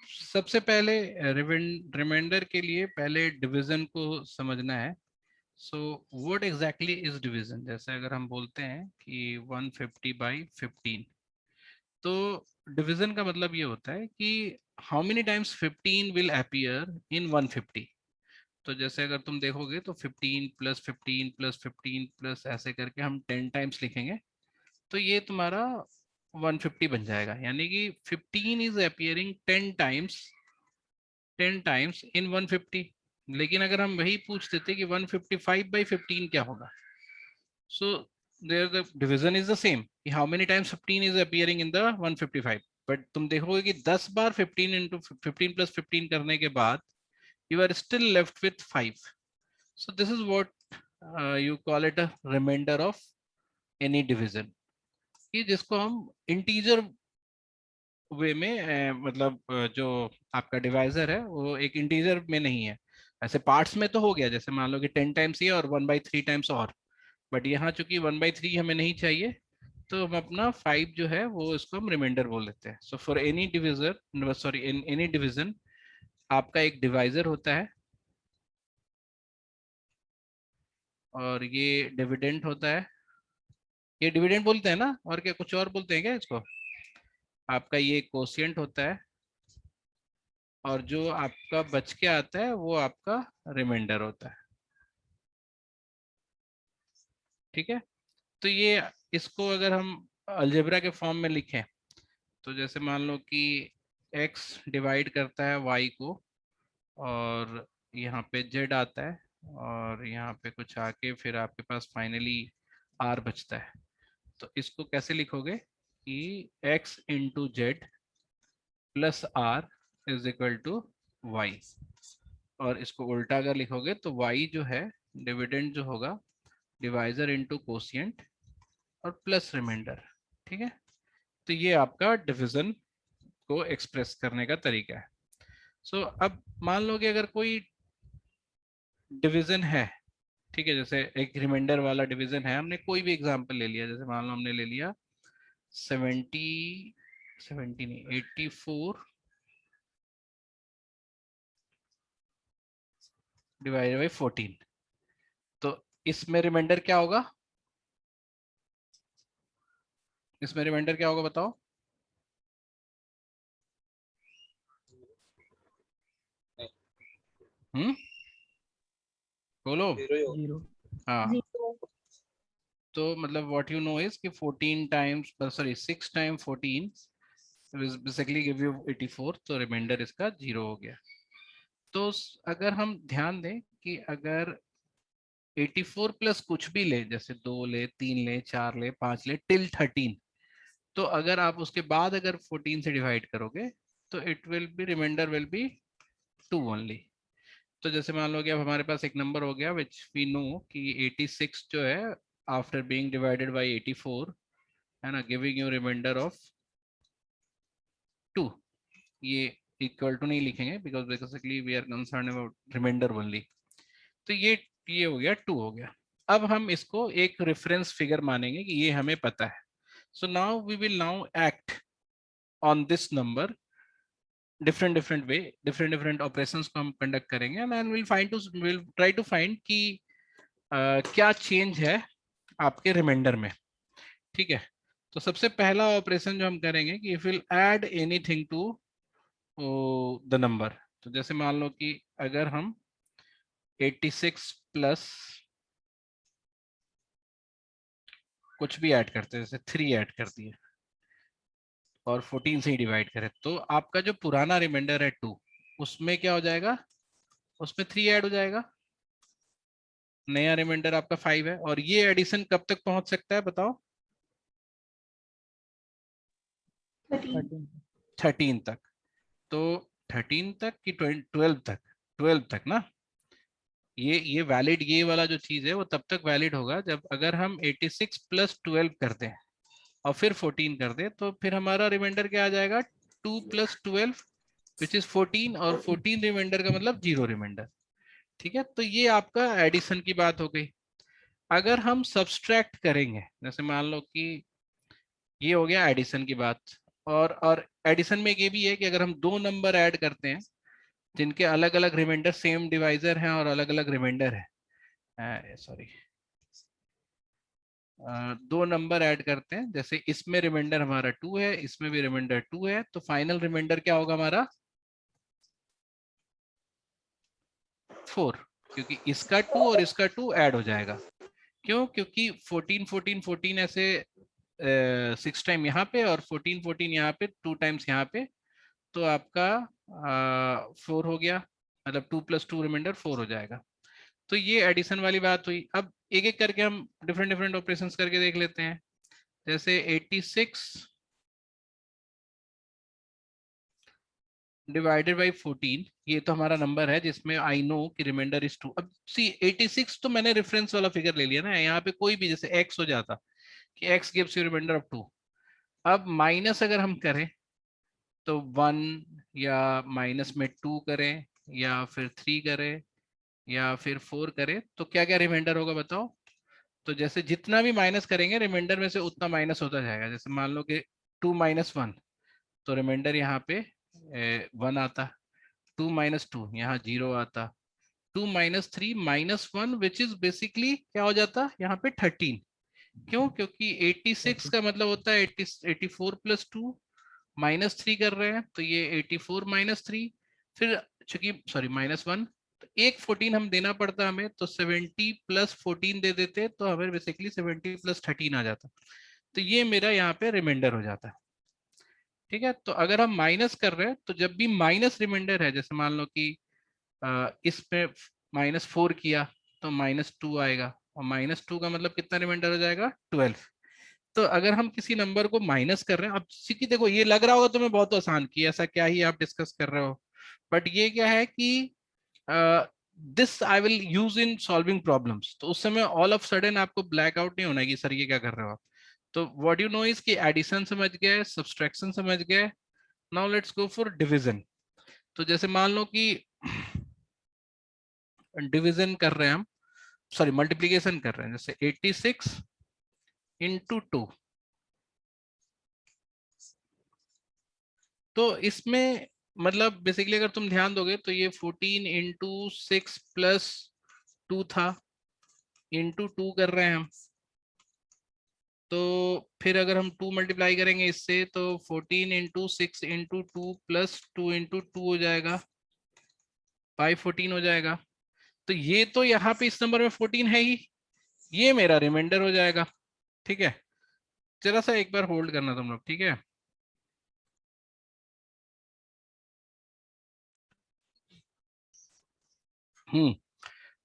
सबसे पहले रिमाइंडर के लिए पहले डिवीजन को समझना है। So what exactly is division. जैसे अगर हम बोलते हैं कि 150/15, तो डिवीजन का मतलब ये होता है कि how many times 15 will appear in 150। तो जैसे अगर तुम देखोगे तो 15 + 15 + 15 प्लस ऐसे करके हम 10 टाइम्स लिखेंगे, तो ये तुम्हारा 150 बन जाएगा। यानी कि 15 इज अपीयरिंग 10 टाइम्स इन 150। लेकिन अगर हम वही पूछ देते कि 155/15 क्या होगा, so there the division is the same कि how many times 15 is appearing in the 155। But तुम देखोगे कि 10 बार 15 इंटू 15 + 15 करने के बाद you are still left with 5. So this is what you call it a remainder of any division, कि जिसको हम इंटीजर वे में मतलब जो आपका डिवाइजर है वो एक इंटीजर में नहीं है। ऐसे पार्ट्स में तो हो गया, जैसे मान लो कि 10 टाइम्स ये और 1/3 टाइम्स और, बट यहाँ चूंकि 1/3 हमें नहीं चाहिए, तो हम अपना 5 जो है वो इसको हम रिमाइंडर बोल देते हैं। So for any divisor, sorry, in any division आपका एक डिवाइजर होता है और ये डिविडेंड होता है। ये डिविडेंड बोलते हैं ना, और क्या कुछ और बोलते हैं क्या इसको? आपका ये कोशिएंट होता है, और जो आपका बच के आता है वो आपका रिमाइंडर होता है। ठीक है, तो ये इसको अगर हम अलजेब्रा के फॉर्म में लिखें, तो जैसे मान लो कि x डिवाइड करता है y को, और यहाँ पे z आता है, और यहाँ पे कुछ आके फिर आपके पास फाइनली r बचता है। तो इसको कैसे लिखोगे कि x into Z plus r is equal to Y. और इसको उल्टा अगर लिखोगे तो y जो है डिविडेंड जो होगा डिवाइजर इंटू कोशिएंट और प्लस रिमाइंडर। ठीक है, तो ये आपका डिवीजन को एक्सप्रेस करने का तरीका है। सो अब मान लो कि अगर कोई डिवीजन है, ठीक है, जैसे एक रिमाइंडर वाला डिवीजन है, हमने कोई भी एग्जांपल ले लिया, जैसे मान लो हमने ले लिया 70 नहीं 84 डिवाइडेड बाई 14, तो इसमें रिमाइंडर क्या होगा? इसमें रिमाइंडर क्या होगा बताओ? बोलो। जीरो। हाँ, तो मतलब व्हाट यू नो इज कि 14 times, sorry 6 time 14 basically give you 84, तो रिमाइंडर इसका 0 हो गया। तो अगर हम ध्यान दें कि अगर 84 प्लस कुछ भी ले, जैसे 2 ले, 3 ले, 4 ले, 5 ले, टिल 13, तो अगर आप उसके बाद अगर 14 से डिवाइड करोगे तो it will be, remainder will be 2 only. तो जैसे मान लो कि अब हमारे पास एक नंबर हो गया विच वी नो कि 86 जो है आफ्टर बीइंग डिवाइडेड बाय 84, है ना, गिविंग यू रिमाइंडर ऑफ 2। ये इक्वल टू नहीं लिखेंगे because basically we are concern about remainder only. तो ये हो गया 2 हो गया। अब हम इसको एक रेफरेंस फिगर मानेंगे कि ये हमें पता है। So now we will now act on this number different different way, different different operations को हम कंडक्ट करेंगे and will try to find कि क्या चेंज है आपके रिमाइंडर में। ठीक है, तो सबसे पहला ऑपरेशन जो हम करेंगे कि if will add anything to the number. तो जैसे मान लो कि अगर हम 86 प्लस कुछ भी ऐड करते हैं, जैसे 3 ऐड कर दिए और 14 से ही डिवाइड करें, तो आपका जो पुराना रिमाइंडर है 2, उसमें क्या हो जाएगा? उसमें 3 ऐड हो जाएगा। नया रिमाइंडर आपका 5 है, और ये एडिशन कब तक पहुंच सकता है बताओ? 13। 13 तक। तो 13 तक कि 12 तक? 12 तक ना। ये वैलिड, ये वाला जो चीज है वो तब तक वैलिड होगा जब अगर हम 86 प्लस 12 कर दें और फिर 14 कर दें, तो फिर हमारा रिमाइंडर क्या आ जाएगा? 2 + 12 विच इज 14, और 14 रिमाइंडर का मतलब 0 रिमाइंडर। ठीक है, तो ये आपका एडिशन की बात हो गई। अगर हम सब्सट्रैक्ट करेंगे, जैसे मान लो कि ये हो गया एडिशन की बात, और एडिशन में ये भी है कि अगर हम दो नंबर ऐड करते हैं जिनके अलग अलग रिमाइंडर सेम डिवाइजर हैं और अलग अलग रिमाइंडर है, सॉरी, दो नंबर ऐड करते हैं, जैसे इसमें रिमाइंडर हमारा 2 है, इसमें भी रिमाइंडर 2 है, तो फाइनल रिमाइंडर क्या होगा हमारा 4, क्योंकि इसका 2 और इसका 2 ऐड हो जाएगा। क्यों? क्योंकि 14 14 14 ऐसे 6 टाइम यहाँ पे और 14 14 यहाँ पे 2 टाइम्स यहाँ पे, तो आपका 4 हो गया, मतलब 2 + 2 रिमाइंडर 4 हो जाएगा। तो ये एडिशन वाली बात हुई। अब एक एक करके हम डिफरेंट डिफरेंट ऑपरेशंस करके देख लेते हैं। जैसे 86 डिवाइडेड बाई 14, ये तो हमारा नंबर है जिसमें आई नो कि रिमाइंडर इज 2। अब सी 86 तो मैंने रेफरेंस वाला फिगर ले लिया ना, यहाँ पे कोई भी जैसे x हो जाता कि x gives you remainder of 2। अब माइनस अगर हम करें तो 1, या माइनस में 2 करें, या फिर 3 करें, या फिर 4 करें, तो क्या क्या रिमाइंडर होगा बताओ? तो जैसे जितना भी माइनस करेंगे रिमाइंडर में से उतना माइनस होता जाएगा। जैसे मान लो कि 2 - 1, तो रिमाइंडर यहाँ पे 1 आता, 2 - 2 यहाँ 0 आता, 2 - 3 -1 विच इज बेसिकली क्या हो जाता यहाँ पे 13। क्यों? क्योंकि 86 का मतलब होता है 84 + 2 -3 कर रहे हैं, तो ये 84 - 3, फिर चूंकि सॉरी -1, तो एक 14 हम देना पड़ता हमें, तो 70 + 14 दे देते, तो हमें बेसिकली 70 + 13 आ जाता। तो ये मेरा यहाँ पे रिमाइंडर हो जाता है। ठीक है, तो अगर हम माइनस कर रहे हैं तो जब भी माइनस रिमाइंडर है, जैसे मान लो कि इसमें -4 किया तो -2 आएगा, और -2 का मतलब कितना रिमाइंडर हो जाएगा 12। तो अगर हम किसी नंबर को माइनस कर रहे हैं, अब कि देखो ये लग रहा होगा तुम्हें बहुत आसान कि ऐसा क्या ही आप डिस्कस कर रहे हो, बट ये क्या है कि this I will use in solving problems, तो उस समय ऑल ऑफ सडन आपको ब्लैक आउट नहीं होना कि सर ये क्या कर रहे हो आप। तो व्हाट यू नो इज कि एडिशन समझ गए, सब्सट्रैक्शन समझ गए, now let's go for division. तो जैसे मान लो कि डिवीजन कर रहे हैं हम, सॉरी मल्टीप्लीकेशन कर रहे हैं, जैसे 86 × 2, तो इसमें मतलब बेसिकली अगर तुम ध्यान दोगे तो ये 14 × 6 + 2 था, इंटू 2 कर रहे हैं हम, तो फिर अगर हम 2 मल्टीप्लाई करेंगे इससे तो 14 × 6 × 2 + 2 × 2 हो जाएगा, 514 हो जाएगा। तो ये तो यहाँ पे इस नंबर में 14 है ही, ये मेरा रिमाइंडर हो जाएगा। ठीक है, जरा सा एक बार होल्ड करना तुम लोग, ठीक है।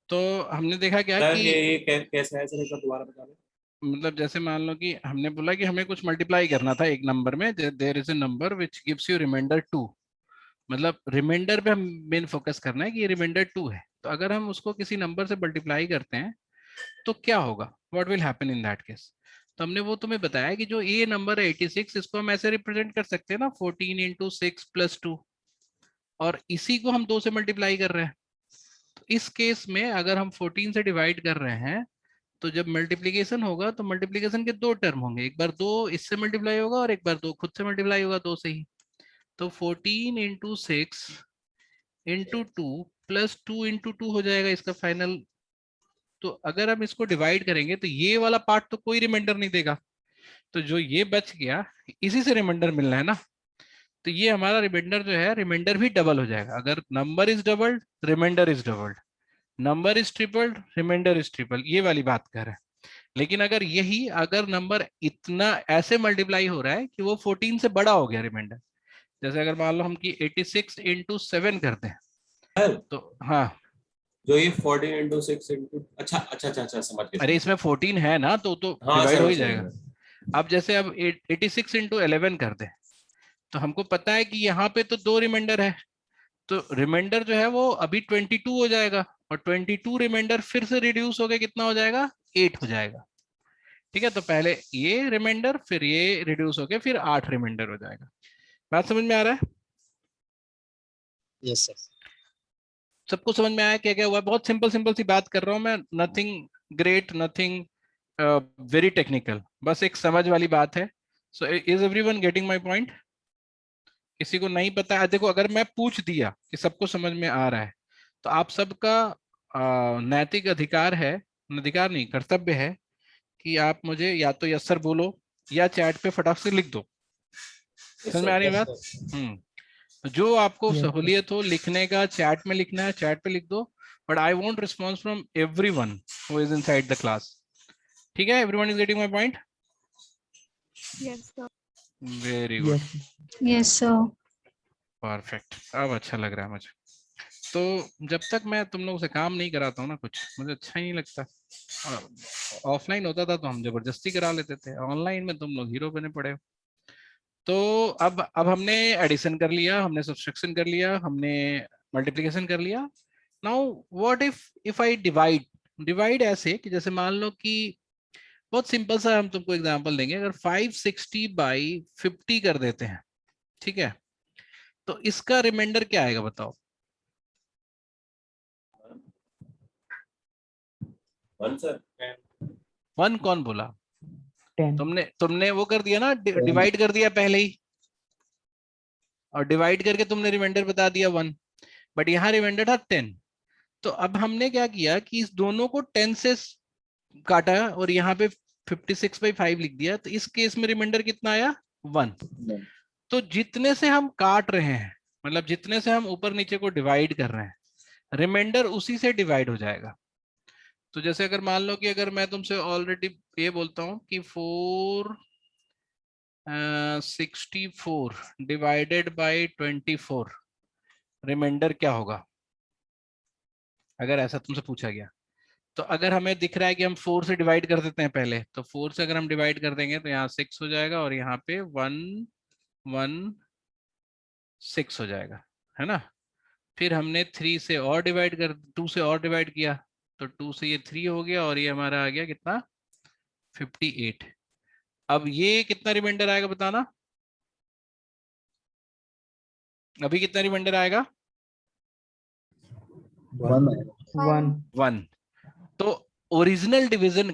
तो हमने देखा क्या सर कि ये कैसा है सर, एक बार दोबारा बता दें। मतलब जैसे मान लो कि हमने बोला कि हमें कुछ मल्टीप्लाई करना था एक नंबर में, there is a number which gives you remainder 2, मतलब रिमाइंडर पे हम मेन फोकस करना है कि ये रिमाइंडर 2 है। तो अगर हम उसको किसी नंबर से मल्टीप्लाई करते हैं तो क्या होगा, what will happen in that case. तो हमने वो तुम्हें बताया कि जो ये नंबर है 86, इसको हम ऐसे रिप्रेजेंट कर सकते हैं ना, 14 × 6 + 2, और इसी को हम 2 से मल्टीप्लाई कर रहे हैं। तो इस केस में अगर हम 14 से डिवाइड कर रहे हैं तो जब मल्टीप्लीकेशन होगा तो मल्टीप्लीकेशन के 2 टर्म होंगे, एक बार 2 इससे मल्टीप्लाई होगा और एक बार 2 खुद से मल्टीप्लाई होगा 2 से ही। तो 14 × 6 × 2 + 2 × 2 हो जाएगा इसका फाइनल। तो अगर हम इसको डिवाइड करेंगे तो ये वाला पार्ट तो कोई रिमाइंडर नहीं देगा, तो जो ये बच गया इसी से रिमाइंडर मिलना है ना, तो ये हमारा रिमाइंडर जो है, रिमाइंडर भी डबल हो जाएगा। अगर number is doubled remainder is doubled, number is tripled remainder is triple, ये वाली बात कर रहे हैं। लेकिन अगर यही अगर नंबर इतना ऐसे मल्टीप्लाई हो रहा है कि वो 14 से बड़ा हो गया रिमाइंडर, जैसे अगर मान लो हम कि 86 × 7 करते हैं, सर तो हाँ, जो ये 14 × 6 अच्छा अच्छा अच्छा अच्छा समझ गया अरे समझ इसमें 14 है ना, तो गया। हाँ डिवाइड हो समझ ही समझ जाएगा। गया। अब जैसे अब 86 × 11 कर दे, तो हमको पता है कि यहाँ पे तो 2 रिमाइंडर है, तो रिमाइंडर जो है वो अभी 22 हो जाएगा, और 22 रिमाइंडर फिर से रिड्यूस हो गया, कितना हो जाएगा 8 हो जाएगा। ठीक है, तो पहले ये रिमाइंडर फिर ये रिड्यूस हो गया, फिर 8 रिमाइंडर हो जाएगा। बात समझ में आ रहा है? Yes sir. सबको समझ में आया क्या क्या हुआ? बहुत सिंपल सिंपल सी बात कर रहा हूं मैं, nothing great, nothing very technical, बस एक समझ वाली बात है। So is everyone getting my point? किसी को नहीं पता है, देखो अगर मैं पूछ दिया कि सबको समझ में आ रहा है तो आप सबका नैतिक अधिकार है, अधिकार नहीं कर्तव्य है कि आप मुझे या तो यस सर बोलो या चैट पे फटाक से लिख दो। समझ में आ रही है बात? तो जो आपको Yes, sir. सहूलियत हो लिखने का, चैट में लिखना है चैट पे लिख दो, but I want response from everyone who is inside the class. ठीक है, everyone is getting my point? Yes, sir. Very good, Yes, Yes, sir. Perfect, अब अच्छा लग रहा है मुझे। तो जब तक मैं तुम लोगों से काम नहीं कराता हूँ ना कुछ, मुझे अच्छा ही नहीं लगता। ऑफलाइन होता था तो हम जबरदस्ती करा लेते थे, ऑनलाइन में तुम लोग हीरो बने पड़े हो। तो अब हमने एडिशन कर लिया, हमने सब्सट्रैक्शन कर लिया, हमने मल्टीप्लिकेशन कर लिया। Now what if I divide, divide ऐसे कि जैसे मान लो कि बहुत सिंपल सा हम तुमको एग्जांपल देंगे, अगर 560 बाई 50 कर देते हैं, ठीक है, तो इसका रिमाइंडर क्या आएगा बताओ? 1 सर। 1 कौन बोला? 10. तुमने वो कर दिया ना, डिवाइड कर दिया पहले ही, और डिवाइड करके तुमने रिमाइंडर बता दिया 1, बट यहाँ रिमाइंडर था 10। तो अब हमने क्या किया कि इस दोनों को 10 से काटा और यहाँ पे 56/5 लिख दिया, तो इस केस में रिमाइंडर कितना आया? 1। तो जितने से हम काट रहे हैं, मतलब जितने से हम ऊपर नीचे को डिवाइड कर रहे हैं, रिमाइंडर उसी से डिवाइड हो जाएगा। तो जैसे अगर मान लो कि अगर मैं तुमसे ऑलरेडी ये बोलता हूँ कि 464 डिवाइडेड बाई 24, रिमाइंडर क्या होगा अगर ऐसा तुमसे पूछा गया? तो अगर हमें दिख रहा है कि हम 4 से डिवाइड कर देते हैं पहले, तो 4 से अगर हम डिवाइड कर देंगे तो यहाँ 6 हो जाएगा और यहाँ पे 116 हो जाएगा, है ना? फिर हमने 3 से और डिवाइड कर 2 से और डिवाइड किया, तो 2 से ये 3 हो गया और ये हमारा आ गया कितना? 58। अब ये कितना रिमाइंडर आएगा बताना? अभी कितना रिमाइंडर आएगा? 1. 1। तो ओरिजिनल डिवीजन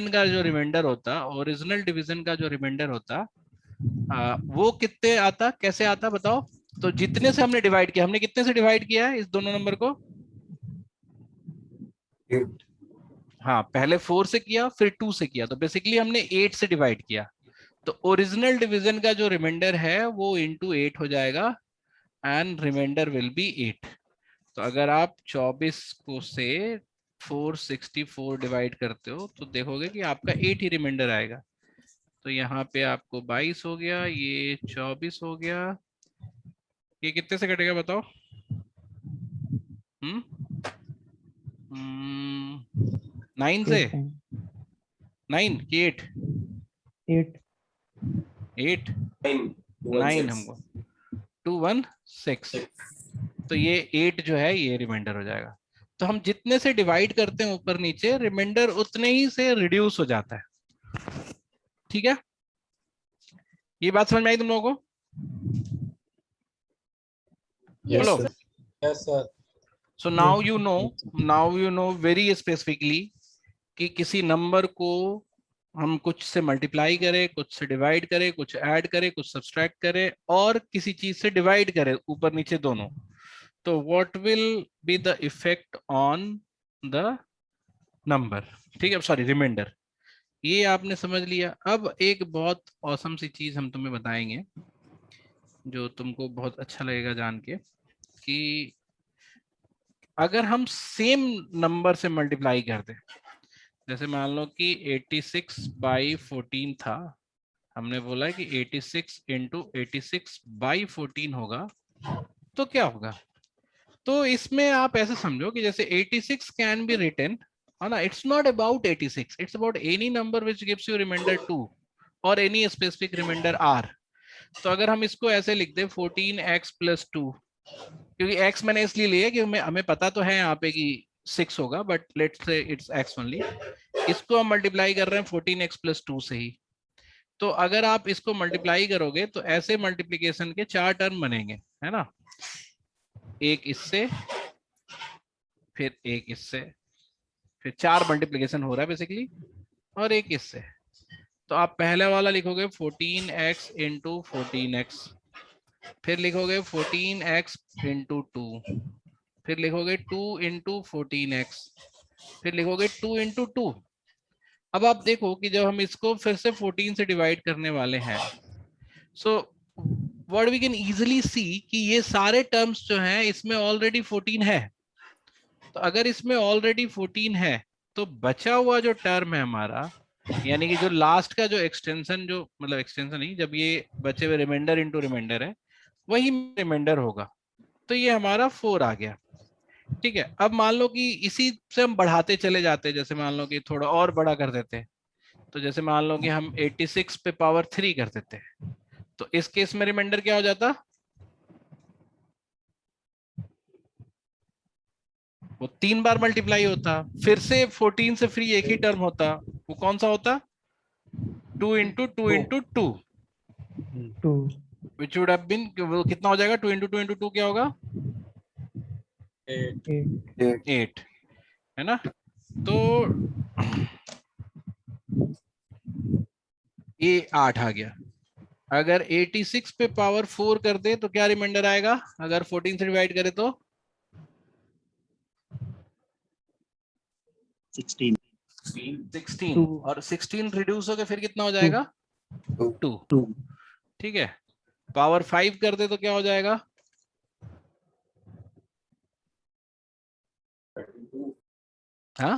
का जो रिमाइंडर होता, ओरिजिनल डिवीजन का जो रिमाइंडर होता, वो कितने आता, कैसे आता बताओ? तो जितने से हमने डिवाइड किया, हमने कितने से डिवाइड किया है इस दोनों नंबर को? 8। हाँ, पहले 4 से किया फिर 2 से किया, तो बेसिकली हमने 8 से डिवाइड किया। तो ओरिजिनल डिवीजन का जो रिमाइंडर है वो इंटू 8 हो जाएगा एंड रिमाइंडर विल बी 8। तो अगर आप 24 को से 464 डिवाइड करते हो तो देखोगे कि आपका 8 ही रिमाइंडर आएगा। तो यहाँ पे आपको 22 हो गया, ये 24 हो गया, ये कितने से कटेगा बताओ? 9 से? 9 कि 8? 8. 8 9 9 हमको 216। तो ये 8 जो है ये रिमाइंडर हो जाएगा। तो हम जितने से डिवाइड करते हैं ऊपर नीचे, रिमाइंडर उतने ही से रिड्यूस हो जाता है। ठीक है, ये बात समझ में आई तुम लोगों को? Yes, बोलो। sir. Yes sir. So now you know very specifically कि किसी नंबर को हम कुछ से मल्टीप्लाई करें, कुछ से डिवाइड करें, कुछ ऐड करें, कुछ सब्सट्रैक्ट करें, और किसी चीज से डिवाइड करें ऊपर नीचे दोनों, तो what will be the effect on the number? ठीक है, सॉरी रिमाइंडर। ये आपने समझ लिया। अब एक बहुत औसम सी चीज हम तुम्हें बताएंगे जो तुमको बहुत अच्छा लगेगा जान के, कि अगर हम सेम नंबर से मल्टीप्लाई कर दें, जैसे मान लो कि 86/14 था, हमने बोला कि 86 इंटू 86/14 होगा, तो क्या होगा? तो इसमें आप ऐसे समझो कि जैसे 86 कैन बी रिटन, है ना, it's not about 86, it's about any number which gives you remainder 2 और एनी स्पेसिफिक रिमाइंडर r। तो अगर हम इसको ऐसे लिख दे 14x + 2, क्योंकि x मैंने इसलिए लिया कि हमें पता तो है यहाँ पे कि 6 होगा, but let's say it's x only. इसको हम मल्टीप्लाई कर रहे हैं 14x + 2 से ही। तो अगर आप इसको मल्टीप्लाई करोगे तो ऐसे मल्टीप्लीकेशन के 4 टर्म बनेंगे, है ना? एक इससे, फिर एक इससे, फिर 4 मल्टीप्लीकेशन हो रहा है बेसिकली, और एक इससे। तो आप पहले वाला लिखोगे 14x इंटू 14x, फिर लिखोगे 14x इंटू 2, फिर लिखोगे 2 इंटू 14x, फिर लिखोगे 2 इंटू 2। अब आप देखो कि जब हम इसको फिर से 14 से डिवाइड करने वाले हैं, so what we can easily see कि ये सारे टर्म्स जो हैं इसमें ऑलरेडी 14 है। तो अगर इसमें ऑलरेडी 14 है तो बचा हुआ जो टर्म है हमारा, यानी कि जो लास्ट का जो एक्सटेंशन, जो मतलब एक्सटेंशन नहीं, जब ये बचे हुए रिमाइंडर इनटू रिमाइंडर है वही रिमाइंडर होगा। तो ये हमारा 4 आ गया। ठीक है, अब मान लो कि इसी से हम बढ़ाते चले जाते, जैसे मान लो कि थोड़ा और बड़ा कर देते, तो जैसे मान लो कि हम 86 पे पावर 3 कर देते, तो इस केस में रिमाइंडर क्या हो जाता, वो 3 बार मल्टीप्लाई होता, फिर से 14 से फ्री एक ही टर्म होता, वो कौन सा होता, 2 into 2 into 2, 2 which would have been, वो कितना हो जाएगा, 2 इंटू 2 इंटू 2 क्या होगा, 8 8, है ना। तो ये 8 आ गया। अगर 86 पे पावर 4 कर दे तो क्या रिमाइंडर आएगा, अगर 14 से डिवाइड करे तो 16 16, और 16 रिड्यूस होकर फिर कितना हो जाएगा, 2। 2 ठीक है, पावर 5 कर दे तो क्या हो जाएगा, 32 हाँ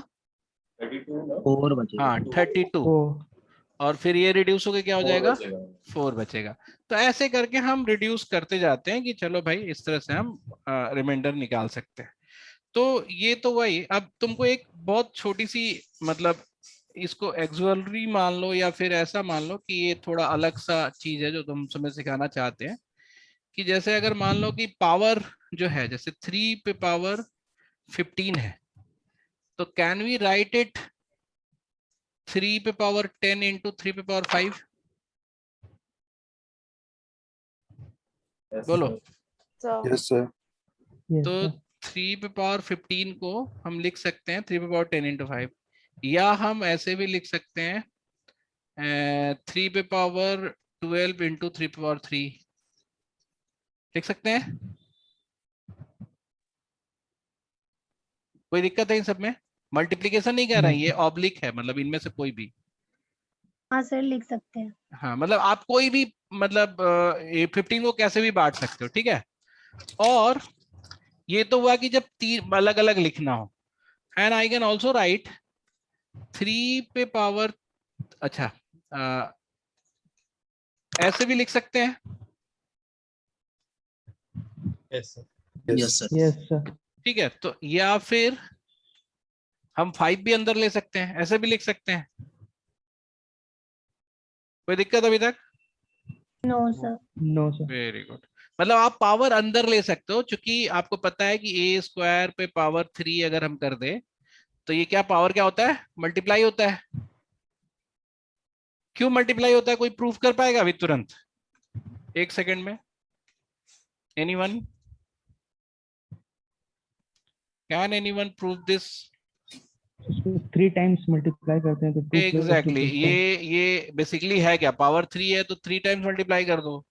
32 ना 4 बचेगा। हाँ 32, 4 और फिर ये रिड्यूस होकर क्या हो 4 जाएगा, बचेगा। 4 बचेगा। तो ऐसे करके हम रिड्यूस करते जाते हैं कि चलो भाई इस तरह से हम रिमाइंडर निकाल सकते हैं। तो ये तो वही, अब तुमको एक बहुत छोटी सी, मतलब इसको एक्सुअलरी मान लो या फिर ऐसा मान लो कि ये थोड़ा अलग सा चीज है जो तुम तुम्हें सिखाना चाहते हैं, कि जैसे अगर मान लो कि पावर जो है जैसे 3 पे पावर 15 है, तो कैन वी राइट इट 3 पे पावर 10 इंटू 3 पे पावर 5, बोलो। Yes, sir. yes तो sir 3 पे पावर 15 को हम लिख सकते हैं 3 पे पावर 10 इंटू 5, या हम ऐसे भी लिख सकते हैं 3 पे पावर 12 इंटू 3 पे पावर 3, लिख सकते हैं। कोई दिक्कत है इन सब में, मल्टीप्लीकेशन नहीं कर रहे हैं, ये ऑब्लिक है, मतलब इनमें से कोई भी। हाँ सर, लिख सकते हैं। हाँ मतलब आप कोई भी, मतलब 15 को कैसे भी बांट सकते हो, ठीक है। और ये तो हुआ कि जब तीन अलग अलग लिखना हो, and I can also right 3 पे पावर, अच्छा ऐसे भी लिख सकते हैं, yes Yes. Sir. yes sir ठीक है। तो या फिर हम 5 भी अंदर ले सकते हैं, ऐसे भी लिख सकते हैं। कोई दिक्कत अभी तक? No sir. no sir very good. मतलब आप पावर अंदर ले सकते हो, क्योंकि आपको पता है कि ए स्क्वायर पे पावर 3 अगर हम कर दे तो ये क्या पावर क्या होता है, मल्टीप्लाई होता है। क्यों मल्टीप्लाई होता है, कोई प्रूफ कर पाएगा अभी तुरंत, 1 सेकंड में? Anyone, can anyone prove this? इसको 3 टाइम्स मल्टीप्लाई करते हैं तो 2 एग्जैक्टली, ये बेसिकली है क्या, पावर 3 है तो 3 टाइम्स मल्टीप्लाई कर दो,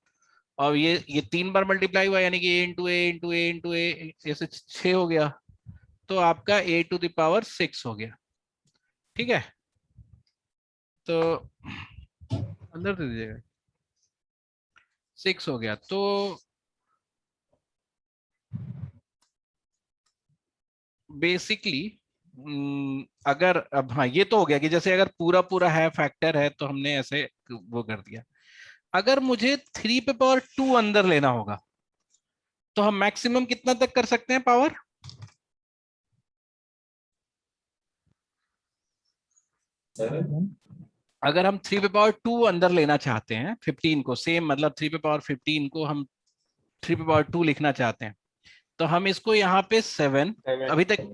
और ये 3 बार मल्टीप्लाई हुआ, यानी कि ए इंटू ए इंटू ए इंटू ए, ऐसे 6 हो गया, तो आपका ए टू द पावर 6 हो गया। ठीक है, तो अंदर दे दीजिएगा, 6 हो गया। तो बेसिकली अगर अब, हाँ ये तो हो गया कि जैसे अगर पूरा पूरा है फैक्टर है तो हमने ऐसे वो कर दिया। अगर मुझे 3 पे पावर 2 अंदर लेना होगा तो हम मैक्सिमम कितना तक कर सकते हैं पावर? अगर हम 3 पे पावर 2 अंदर लेना चाहते हैं 15 को, सेम मतलब 3 पे पावर 15 को हम 3 पे पावर 2 लिखना चाहते हैं, तो हम इसको यहाँ पे 7,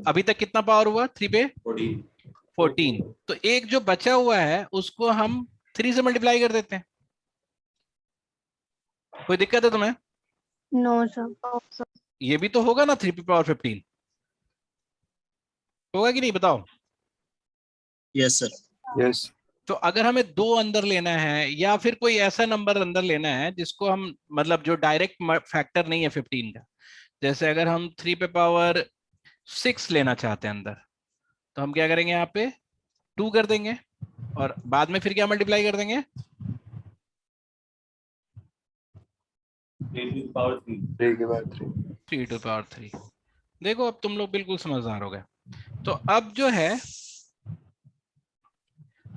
अभी तक कितना पावर हुआ 3 पे 14, तो एक जो बचा हुआ है उसको हम 3 से मल्टीप्लाई कर देते हैं। कोई दिक्कत है तुम्हें? No sir. ये भी तो होगा ना 3 पे पावर 15, होगा कि नहीं बताओ? Yes sir. Yes. तो अगर हमें 2 अंदर लेना है या फिर कोई ऐसा नंबर अंदर लेना है जिसको हम मतलब जो डायरेक्ट फैक्टर नहीं है 15 का, जैसे अगर हम 3 पे पावर 6 लेना चाहते हैं अंदर, तो हम क्या करेंगे, यहाँ पे 2 कर देंगे और बाद में फिर क्या मल्टीप्लाई कर देंगे, 3 to the power 3. 3 के बाद 3. 3 to the power 3। देखो अब तुम लोग बिल्कुल समझदार हो गए। तो अब जो है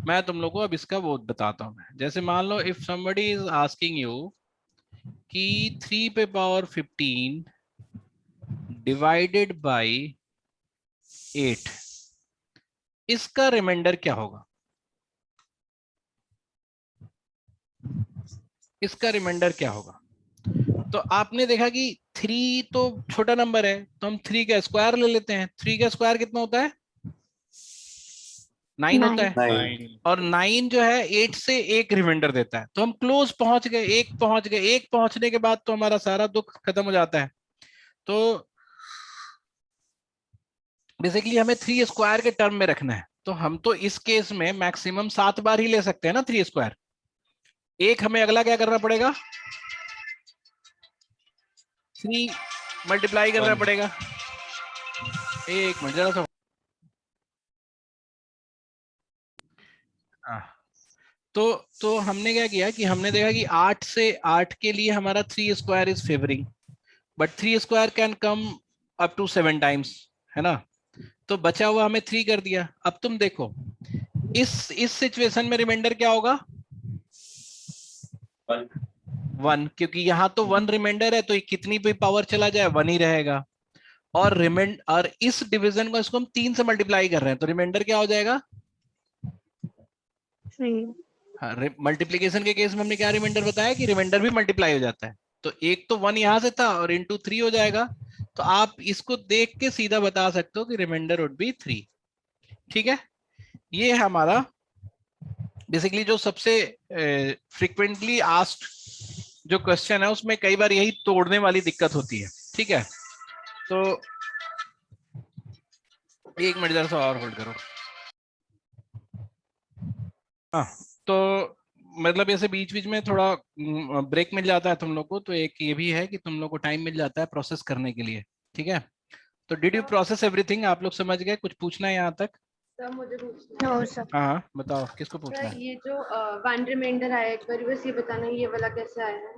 मैं तुम लोग को अब इसका वो बताता हूं। मैं जैसे मान लो if somebody is asking you कि 3 पे पावर 15 डिवाइडेड बाय 8, इसका रिमाइंडर क्या होगा, इसका रिमाइंडर क्या होगा। तो आपने देखा कि 3 तो छोटा नंबर है, तो हम 3 का स्क्वायर ले लेते हैं। 3 का स्क्वायर कितना होता है, 9 होता है। 9. और 9 जो है 8 से एक रिमाइंडर देता है, तो हम क्लोज पहुंच गए, एक पहुंच गए। एक पहुंचने के बाद तो हमारा सारा दुख खत्म हो जाता है। तो बेसिकली हमें 3 स्क्वायर के टर्म में रखना है, तो हम तो इस केस में मैक्सिमम 7 बार ही ले सकते हैं ना 3 स्क्वायर। एक हमें अगला क्या करना पड़ेगा, 3 मल्टीप्लाई करना पड़ेगा। एक मिनट जरा सा, तो हमने क्या किया कि हमने देखा कि 8 से 8 के लिए हमारा 3 square is favouring, but 3 square can come up to 7 times, है ना। तो बचा हुआ हमें 3 कर दिया। अब तुम देखो इस सिचुएशन में रिमाइंडर क्या होगा, 1, क्योंकि यहाँ तो 1 रिमाइंडर है, तो ये कितनी भी पावर चला जाए 1 ही रहेगा। और और इस डिवीजन को इसको हम 3 से मल्टीप्लाई कर रहे हैं, तो रिमाइंडर क्या हो जाएगा, 3। हाँ, मल्टीप्लीकेशन के केस में हमने क्या रिमाइंडर बताया कि रिमाइंडर भी मल्टीप्लाई हो जाता है। तो एक तो 1 यहां से था और इंटू 3 हो जाएगा। तो आप इसको देख के सीधा बता सकते हो कि रिमाइंडर वुड बी 3। ठीक है, ये है हमारा बेसिकली जो सबसे फ्रीक्वेंटली आस्क्ड जो क्वेश्चन है, उसमें कई बार यही तोड़ने वाली दिक्कत होती है। ठीक है, तो एक मिनट जरा सा और होल्ड करो। हाँ, तो मतलब ऐसे बीच बीच में थोड़ा ब्रेक मिल जाता है तुम लोग को, तो एक ये भी है कि तुम लोग को टाइम मिल जाता है प्रोसेस करने के लिए। ठीक है, तो डिड यू प्रोसेस एवरीथिंग, आप लोग समझ गए, कुछ पूछना है यहाँ तक। सर मुझे पूछना नो है। सर। हाँ बताओ किसको पूछना सर है। ये जो 1 रिमाइंडर आया, एक बार बस ये बताना ये वाला कैसे आया है।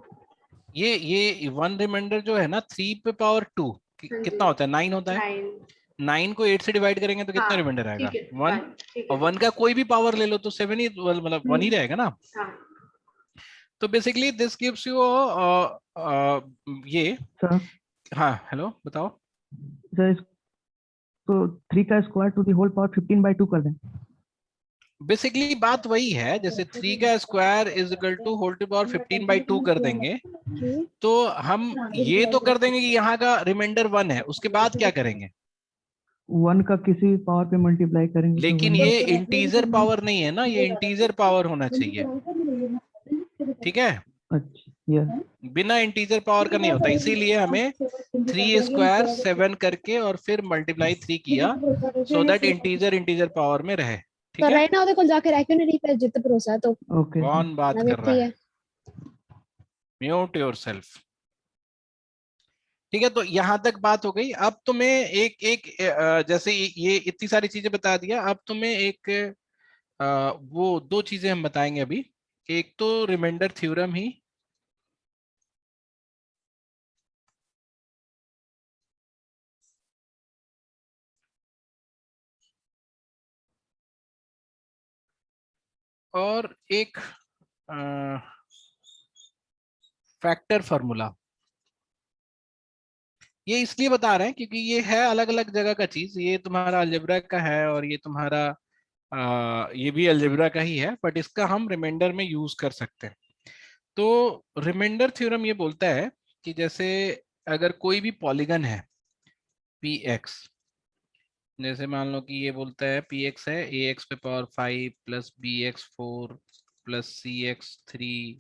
ये 1 रिमाइंडर जो है ना 3 पे पावर 2 हाँ जी। कितना होता है, 9 होता है। 9। 9 को 8 से डिवाइड करेंगे तो कितना हाँ, रिमाइंडर आएगा, ठीक है 1। 1, ठीक और है 1 का कोई भी पावर ले लो तो 7 ही, मतलब 1 ही रहेगा ना। हाँ। तो बेसिकली दिस गिव्स यू ये। सर हाँ हेलो बताओ। सर इसको 3 का square to the whole power 15/2 कर दें। बेसिकली बात वही है, जैसे 3 का square is equal to whole to power 15/2 कर देंगे, तो हम ये तो कर देंगे कि यहाँ का रिमाइंडर 1 है, उसके बाद क्या करेंगे। 1 का किसी पावर पे मल्टीप्लाई करेंगे तो लेकिन वही। ये इंटीजर पावर नहीं है ना, ये इंटीजर पावर होना चाहिए। ठीक है, अच्छा यस। बिना इंटीजर पावर का नहीं होता, इसीलिए हमें 3 स्क्वायर 7 करके और फिर मल्टीप्लाई 3 किया, so that integer integer power में रहे। ठीक पर है, राइट नाउ देखो जाके रैक्यूनरी पे जित भरोसा है तो ओके कौन बात नवी कर रहा थी है, है। Mute yourself. ठीक है, तो यहां तक बात हो गई। अब तुम्हें एक एक जैसे ये इतनी सारी चीजें बता दिया, अब तुम्हें एक वो 2 चीजें हम बताएंगे अभी। एक तो रिमाइंडर थ्योरम ही, और एक फैक्टर फार्मूला। ये इसलिए बता रहे हैं क्योंकि ये है अलग अलग जगह का चीज, ये तुम्हारा अलजेब्रा का है और ये तुम्हारा ये भी अलजेब्रा का ही है, बट इसका हम रिमाइंडर में यूज कर सकते हैं। तो रिमाइंडर थ्योरम ये बोलता है कि जैसे अगर कोई भी पॉलीगन है पी एक्स, जैसे मान लो कि ये बोलता है पी एक्स है ए एक्स पे power 5 plus B X 4 plus C X 3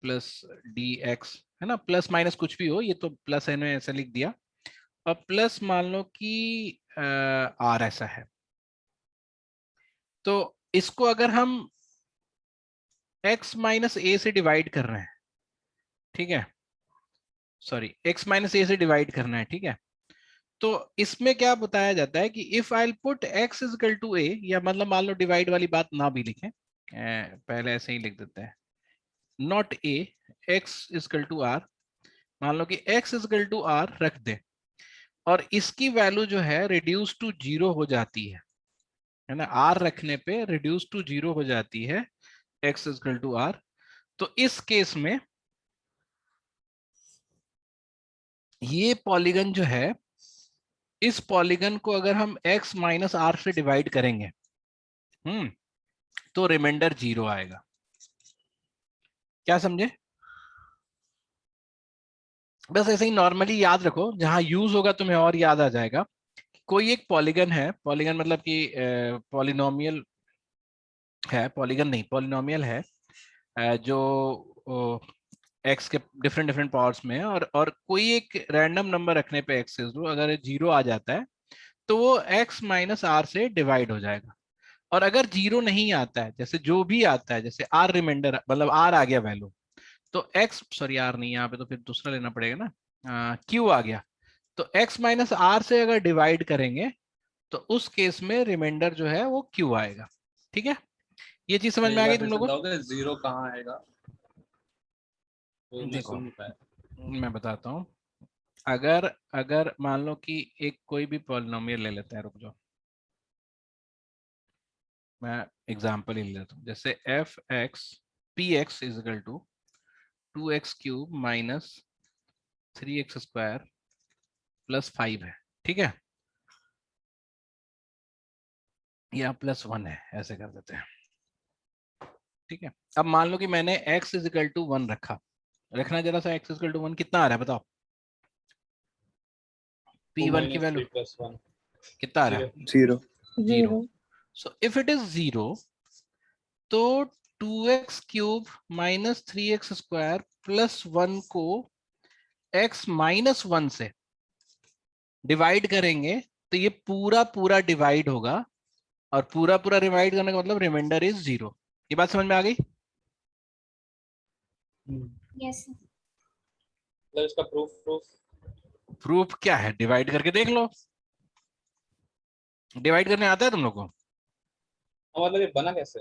plus D X, है ना, प्लस माइनस कुछ भी हो, ये तो प्लस है ने ऐसा लिख दिया। और प्लस मान लो कि आर ऐसा है। तो इसको अगर हम x माइनस ए से डिवाइड कर रहे हैं, ठीक है, सॉरी x माइनस ए से डिवाइड करना है, ठीक है, तो इसमें क्या बताया जाता है कि if I put x is equal to a, या मतलब मान लो डिवाइड वाली बात ना भी लिखें, पहले ऐसे ही लिख देते हैं, not a, x is equal to r, मान लो कि x is equal to r रख दे, और इसकी वैल्यू जो है रिड्यूस टू 0 हो जाती है ना, r रखने पे रिड्यूस टू 0 हो जाती है x is equal to r, तो इस केस में ये पॉलीगन जो है, इस पॉलीगन को अगर हम x माइनस r से डिवाइड करेंगे, तो रिमाइंडर 0 आएगा। क्या समझे? बस ऐसे ही नॉर्मली याद रखो, जहां यूज होगा तुम्हें और याद आ जाएगा। कोई एक पॉलीगन है, पॉलीगन मतलब कि पॉलिनोमियल है, पॉलीगन नहीं पॉलिनोमियल है, जो x के डिफरेंट डिफरेंट पावर्स में है, और कोई एक रैंडम नंबर रखने पे x इज अगर 0 आ जाता है तो वो x माइनस r से डिवाइड हो जाएगा। और अगर 0 नहीं आता है, जैसे जो भी आता है, जैसे r रिमाइंडर मतलब r आ गया वैल्यू, तो x, सॉरी r नहीं, यहाँ पे तो फिर दूसरा लेना पड़ेगा ना, q आ गया, तो x माइनस r से अगर डिवाइड करेंगे तो उस केस में रिमाइंडर जो है वो q आएगा। ठीक है, ये चीज समझ में आ गई तुम लोगों को? जीरो कहाँ आएगा? वो मैं देखो सुन नहीं पाया। मैं बताता हूँ, अगर मान लो कि एक कोई भी पॉलिनोमियल ले लेते हैं, रुक जाओ मैं एग्जांपल ही ले लेता हूँ, जैसे F X P X is equal to 2x cube minus 3x square plus 5 है, ठीक है, या प्लस 1 है, ऐसे कर देते हैं। ठीक है, अब मान लो कि मैंने x इज इक्वल टू 1 रखना जरा सा, x इज इक्वल टू 1 कितना आ रहा है बताओ, p1 की वैल्यू कितना आ रहा है? 0. 0। सो इफ इट इज 0 तो 2x cube minus 3x square plus 1 को x माइनस 1 से डिवाइड करेंगे तो ये पूरा पूरा डिवाइड होगा, और पूरा पूरा डिवाइड करने का मतलब रिमाइंडर इज 0। ये बात समझ में आ गई? यस मतलब इसका प्रूफ क्या है, डिवाइड करके देख लो, डिवाइड करने आता है तुम लोग को? मतलब ये बना कैसे?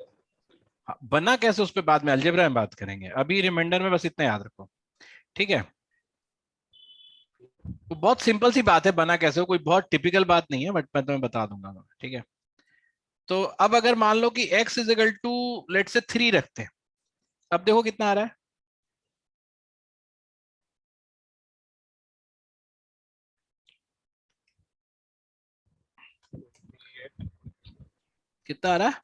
हाँ, बना कैसे उस पे बाद में अलजेब्रा में बात करेंगे, अभी रिमाइंडर में बस इतना याद रखो। ठीक है, तो बहुत सिंपल सी बात है, बना कैसे हो, कोई बहुत टिपिकल बात नहीं है, बट मैं तुम्हें बता दूंगा। ठीक है, तो अब अगर मान लो कि x is equal to let say 3 रखते हैं, अब देखो कितना आ रहा है, कितना आ रहा है,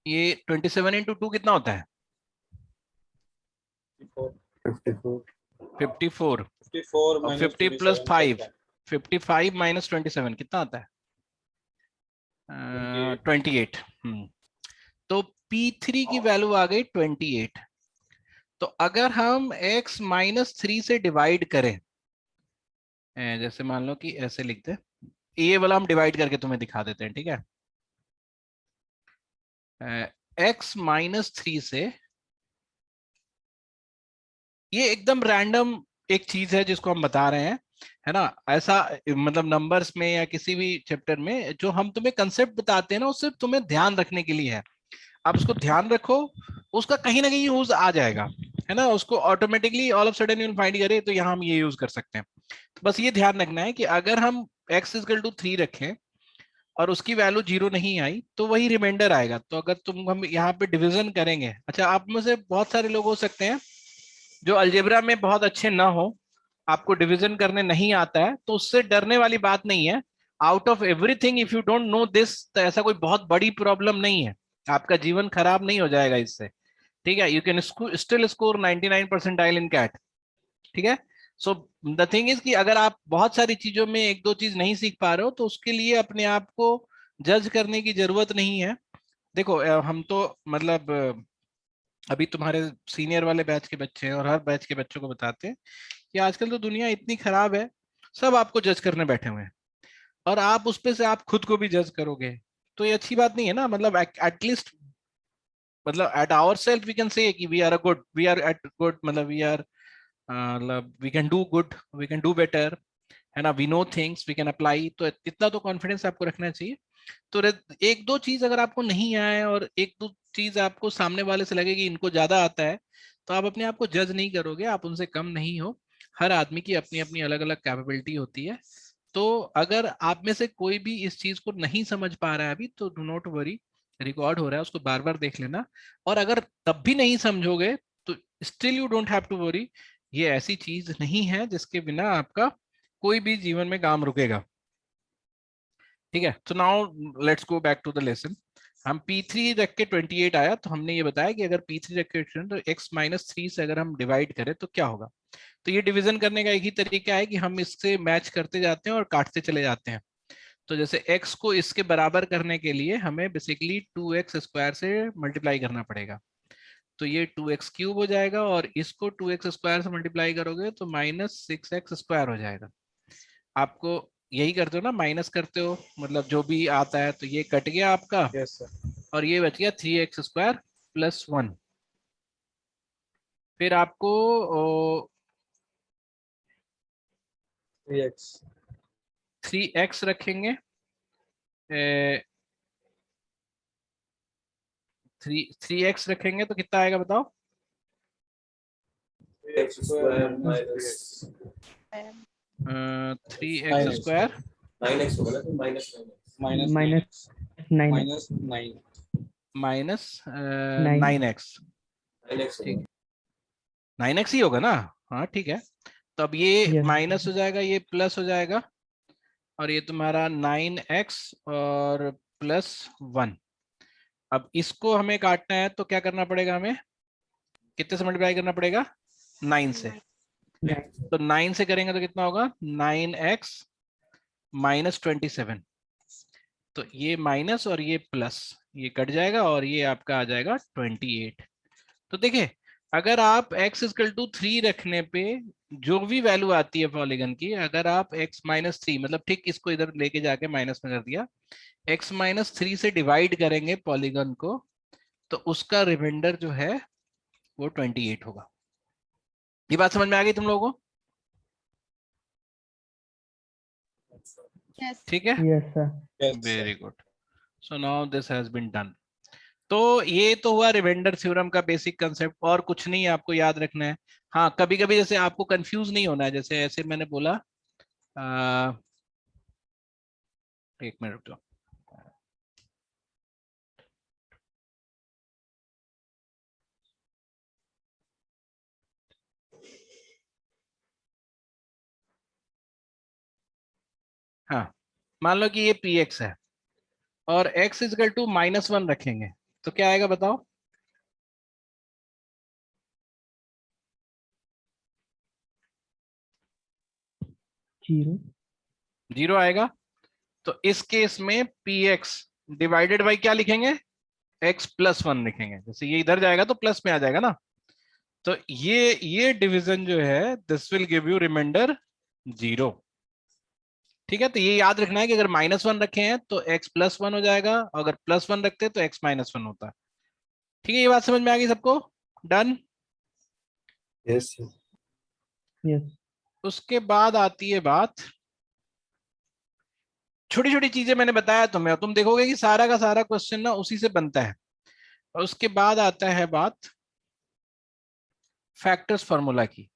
ये 27 इंटू 2 कितना होता है? 54. 54। 54 और 50 प्लस 5, 55 माइनस 27 कितना आता है? 28। तो P3 की वैल्यू आ गई 28। तो अगर हम x माइनस 3 से डिवाइड करें, जैसे मान लो कि ऐसे लिखते हैं, ये वाला हम डिवाइड करके तुम्हें दिखा देते हैं। ठीक है, x माइनस 3 से, ये एकदम रैंडम एक चीज है जिसको हम बता रहे हैं, है ना, ऐसा मतलब नंबर्स में या किसी भी चैप्टर में जो हम तुम्हें कंसेप्ट बताते हैं ना, उससे तुम्हें ध्यान रखने के लिए है। आप उसको ध्यान रखो, उसका कहीं ना कहीं यूज आ जाएगा, है ना, उसको automatically all of sudden you'll find करे तो यहाँ हम ये यूज कर सकते हैं। तो बस ये ध्यान रखना है कि अगर हम x इक्वल टू 3 रखें और उसकी वैल्यू 0 नहीं आई तो वही रिमाइंडर आएगा। तो अगर हम यहाँ पे डिवीजन करेंगे, अच्छा आप में से बहुत सारे लोग हो सकते हैं जो अलजेब्रा में बहुत अच्छे ना हो, आपको डिवीजन करने नहीं आता है, तो उससे डरने वाली बात नहीं है। Out of everything if you don't know this, तो ऐसा कोई बहुत बड़ी प्रॉब्लम नहीं है, आपका जीवन खराब नहीं हो जाएगा इससे। ठीक है, you can still score 99 percentile in CAT. ठीक है, सो द थिंग इज कि अगर आप बहुत सारी चीजों में एक दो चीज नहीं सीख पा रहे हो तो उसके लिए अपने आप को जज करने की जरूरत नहीं है। देखो हम तो मतलब अभी तुम्हारे सीनियर वाले बैच के बच्चे हैं और हर बैच के बच्चों को बताते हैं कि आजकल तो दुनिया इतनी खराब है, सब आपको जज करने बैठे हुए हैं, और आप उस पे से आप खुद को भी जज करोगे तो ये अच्छी बात नहीं है ना, मतलब एटलीस्ट मतलब at our self we can say कि we are a good, we are at good, मतलब वी आर मतलब we can do good, we can do better, है ना, we know things we can apply, तो इतना तो confidence आपको रखना चाहिए। तो एक दो चीज अगर आपको नहीं आए और एक दो चीज आपको सामने वाले से लगे कि इनको ज्यादा आता है, तो आप अपने आप को जज नहीं करोगे, आप उनसे कम नहीं हो। हर आदमी की अपनी अपनी अलग अलग कैपेबिलिटी होती है। तो अगर आप में से कोई भी इस चीज को नहीं समझ पा रहा है अभी, तो डू नॉट वरी, रिकॉर्ड हो रहा है, उसको बार बार देख लेना। और अगर तब भी नहीं समझोगे तो still you don't have to worry, ये ऐसी चीज नहीं है जिसके बिना आपका कोई भी जीवन में काम रुकेगा। ठीक है, तो now let's go back to the lesson. हम P3 रख के 28 आया, तो हमने ये बताया कि अगर P3 रख के तो x-3 से अगर हम डिवाइड करें तो क्या होगा। तो ये डिवीजन करने का एक ही तरीका है कि हम इससे मैच करते जाते हैं और काटते चले जाते हैं। तो जैसे x को इसके बराबर करने के लिए हमें बेसिकली 2x² से मल्टीप्लाई करना पड़ेगा। तो ये 2x³ हो जाएगा, और इसको 2x² से मल्टीप्लाई करोगे तो -6x² हो जाएगा। आपको यही करते हो ना, माइनस करते हो, मतलब जो भी आता है, तो ये कट गया आपका, Yes, sir. और ये बच गया 3x² + 1। फिर आपको 3x. 3x रखेंगे, 3x रखेंगे तो कितना आएगा बताओ। 3x square minus 3x² 9x होगा ना, तो minus 9x. minus 9 minus Nine. 9x, 9x ठीक, होगा. 9x ही होगा ना। हाँ ठीक है, तो अब ये Yes. माइनस हो जाएगा, ये प्लस हो जाएगा, और ये तुम्हारा 9x और +1। अब इसको हमें काटना है, तो क्या करना पड़ेगा, हमें कितने से मल्टीप्लाई करना पड़ेगा, 9 से। तो 9 से करेंगे तो कितना होगा, 9x - 27। तो ये माइनस और ये प्लस, ये कट जाएगा, और ये आपका आ जाएगा 28। तो देखिए, अगर आप x = 3 रखने पे जो भी वैल्यू आती है पॉलीगन की, अगर आप x - 3 मतलब ठीक इसको इधर लेके जाके माइनस में कर दिया, x - 3 से डिवाइड करेंगे पॉलीगन को, तो उसका रिमाइंडर जो है वो 28 होगा। ये बात समझ में आ गई तुम लोगों को? Yes. ठीक है, Yes, sir. Very good. So now this has been done. तो ये तो हुआ रिमाइंडर थ्योरम का बेसिक कंसेप्ट, और कुछ नहीं आपको याद रखना है। हाँ, कभी कभी जैसे आपको कंफ्यूज नहीं होना है, जैसे ऐसे मैंने बोला, एक मिनट रुक जाओ। हाँ, मान लो कि ये px है और x = -1 रखेंगे, तो क्या आएगा बताओ। 0. 0 आएगा। तो इस केस में px डिवाइडेड बाई क्या लिखेंगे, x + 1 लिखेंगे। जैसे ये इधर जाएगा तो प्लस में आ जाएगा ना। तो ये डिवीजन जो है, this will give you remainder 0। ठीक है, तो ये याद रखना है कि अगर -1 रखे हैं तो x + 1 हो जाएगा, अगर +1 रखते हैं तो x - 1 होता है। ठीक है, ये बात समझ में आ गई सबको? डन। Yes, sir. Yes. उसके बाद आती है बात, छोटी छोटी चीजें मैंने बताया तुम्हें, और तुम देखोगे कि सारा का सारा क्वेश्चन ना उसी से बनता है। और उसके बाद आता है बात फैक्टर्स फार्मूला की।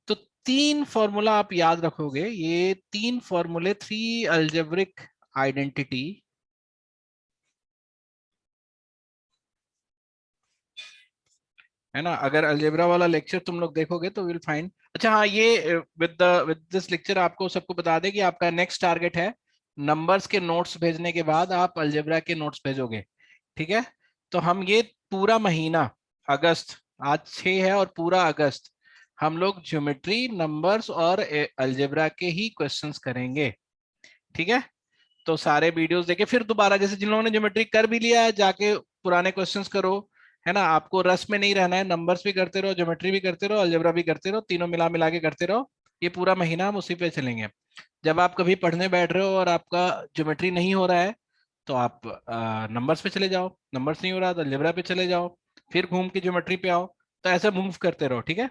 तो 3 फॉर्मूला आप याद रखोगे, ये 3 फॉर्मूले, 3 अलजेब्रिक आइडेंटिटी, है ना। अगर अलजेब्रा वाला लेक्चर तुम लोग देखोगे तो विल फाइंड। अच्छा हाँ, ये विद दिस लेक्चर आपको सबको बता दें कि आपका नेक्स्ट टारगेट है नंबर्स के नोट्स भेजने के बाद आप अलजेब्रा के नोट्स भेजोगे। ठीक है, तो हम ये पूरा महीना अगस्त, आज 6 है, और पूरा अगस्त हम लोग ज्योमेट्री, नंबर्स और अलजेब्रा के ही क्वेश्चंस करेंगे। ठीक है, तो सारे वीडियोस देखे, फिर दोबारा जैसे जिन लोगों ने ज्योमेट्री कर भी लिया है, जाके पुराने क्वेश्चंस करो, है ना। आपको रस में नहीं रहना है, नंबर्स भी करते रहो, ज्योमेट्री भी करते रहो, अलजेब्रा भी करते रहो, तीनों मिला मिला के करते रहो। ये पूरा महीना हम उसी पे चलेंगे। जब आप कभी पढ़ने बैठ रहे हो और आपका ज्योमेट्री नहीं हो रहा है, तो आप नंबर्स पे चले जाओ, नंबर्स नहीं हो रहा तो अलजेब्रा पे चले जाओ, फिर घूम के ज्योमेट्री पे आओ, तो ऐसे मूव करते रहो, ठीक है।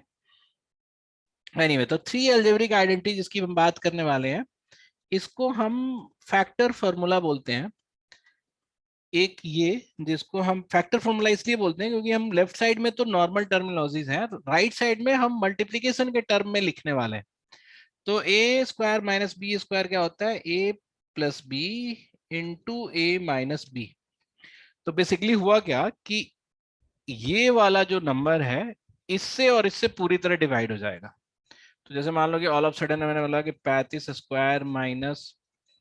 एनीवे, तो 3 अलजेब्रिक आइडेंटिटी जिसकी हम बात करने वाले हैं, इसको हम फैक्टर फॉर्मूला बोलते हैं। एक ये जिसको हम फैक्टर फॉर्मूला इसलिए बोलते हैं क्योंकि हम लेफ्ट साइड में तो नॉर्मल टर्मिनोलॉजीज हैं, राइट साइड में हम मल्टीप्लिकेशन के टर्म में लिखने वाले हैं। तो ए स्क्वायर माइनस बी स्क्वायर क्या होता है, ए प्लस बी इंटू ए माइनस बी। तो बेसिकली हुआ क्या कि ये वाला जो नंबर है इससे और इससे पूरी तरह डिवाइड हो जाएगा। तो जैसे मान लो कि ऑल ऑफ सडन मैंने बोला कि 35 स्क्वायर माइनस